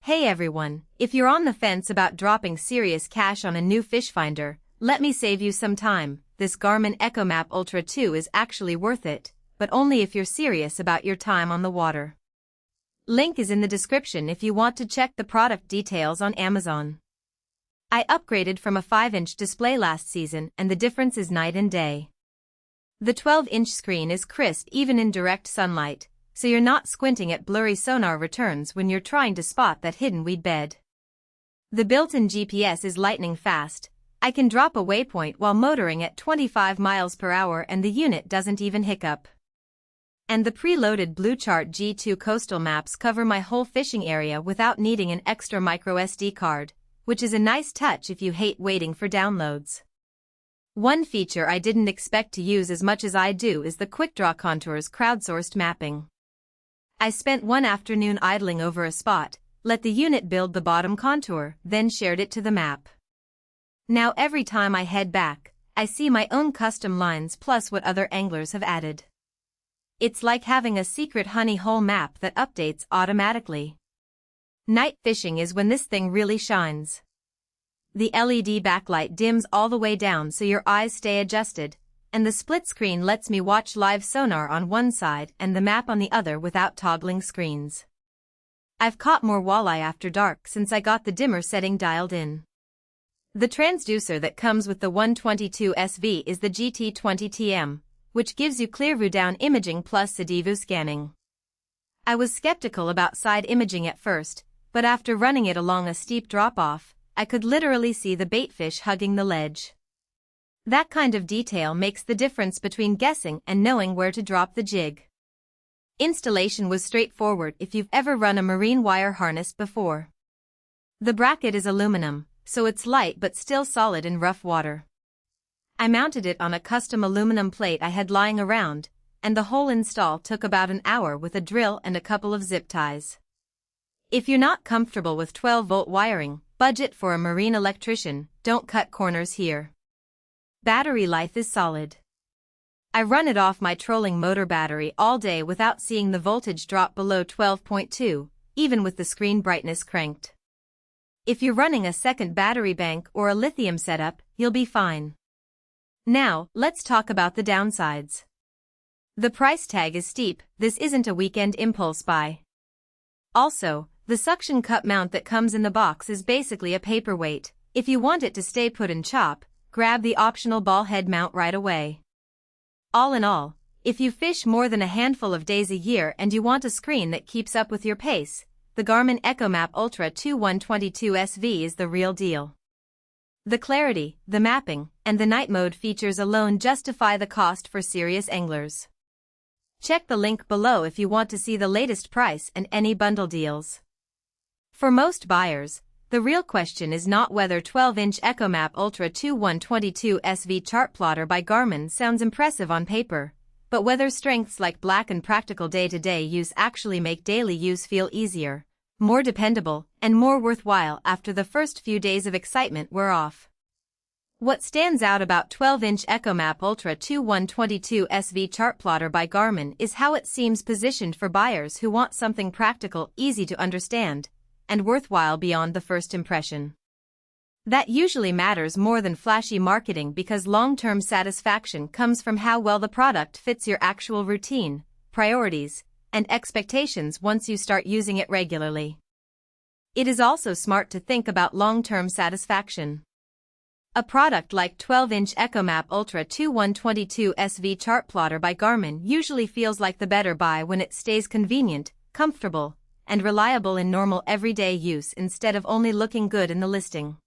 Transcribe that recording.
Hey everyone, if you're on the fence about dropping serious cash on a new fish finder, let me save you some time. This Garmin ECHOMAP Ultra 2 is actually worth it, but only if you're serious about your time on the water. Link is in the description if you want to check the product details on Amazon. I upgraded from a 5-inch display last season and the difference is night and day. The 12-inch screen is crisp even in direct sunlight, so you're not squinting at blurry sonar returns when you're trying to spot that hidden weed bed. The built-in GPS is lightning fast. I can drop a waypoint while motoring at 25 miles per hour and the unit doesn't even hiccup. And the preloaded BlueChart G2 coastal maps cover my whole fishing area without needing an extra microSD card, which is a nice touch if you hate waiting for downloads. One feature I didn't expect to use as much as I do is the QuickDraw Contours crowdsourced mapping. I spent one afternoon idling over a spot, let the unit build the bottom contour, then shared it to the map. Now every time I head back, I see my own custom lines plus what other anglers have added. It's like having a secret honey hole map that updates automatically. Night fishing is when this thing really shines. The LED backlight dims all the way down so your eyes stay adjusted, and the split screen lets me watch live sonar on one side and the map on the other without toggling screens. I've caught more walleye after dark since I got the dimmer setting dialed in. The transducer that comes with the 122 SV is the GT20TM, which gives you ClearV down imaging plus SideV scanning. I was skeptical about side imaging at first, but after running it along a steep drop-off, I could literally see the baitfish hugging the ledge. That kind of detail makes the difference between guessing and knowing where to drop the jig. Installation was straightforward if you've ever run a marine wire harness before. The bracket is aluminum, so it's light but still solid in rough water. I mounted it on a custom aluminum plate I had lying around, and the whole install took about an hour with a drill and a couple of zip ties. If you're not comfortable with 12-volt wiring, budget for a marine electrician, don't cut corners here. Battery life is solid. I run it off my trolling motor battery all day without seeing the voltage drop below 12.2, even with the screen brightness cranked. If you're running a second battery bank or a lithium setup, you'll be fine. Now, let's talk about the downsides. The price tag is steep, this isn't a weekend impulse buy. Also, the suction cup mount that comes in the box is basically a paperweight. If you want it to stay put and chop, grab the optional ball head mount right away. All in all, if you fish more than a handful of days a year and you want a screen that keeps up with your pace, the Garmin ECHOMAP Ultra 2 122 SV is the real deal. The clarity, the mapping, and the night mode features alone justify the cost for serious anglers. Check the link below if you want to see the latest price and any bundle deals. For most buyers, the real question is not whether 12-inch ECHOMAP Ultra 2 122 SV Chartplotter by Garmin sounds impressive on paper, but whether strengths like black and practical day-to-day use actually make daily use feel easier, more dependable, and more worthwhile after the first few days of excitement wear off. What stands out about 12-inch ECHOMAP Ultra 2 122 SV Chartplotter by Garmin is how it seems positioned for buyers who want something practical, easy to understand, and worthwhile beyond the first impression. That usually matters more than flashy marketing because long-term satisfaction comes from how well the product fits your actual routine, priorities, and expectations once you start using it regularly. It is also smart to think about long-term satisfaction. A product like 12-inch ECHOMAP Ultra 2 122 SV Chartplotter by Garmin usually feels like the better buy when it stays convenient, comfortable, and reliable in normal everyday use instead of only looking good in the listing.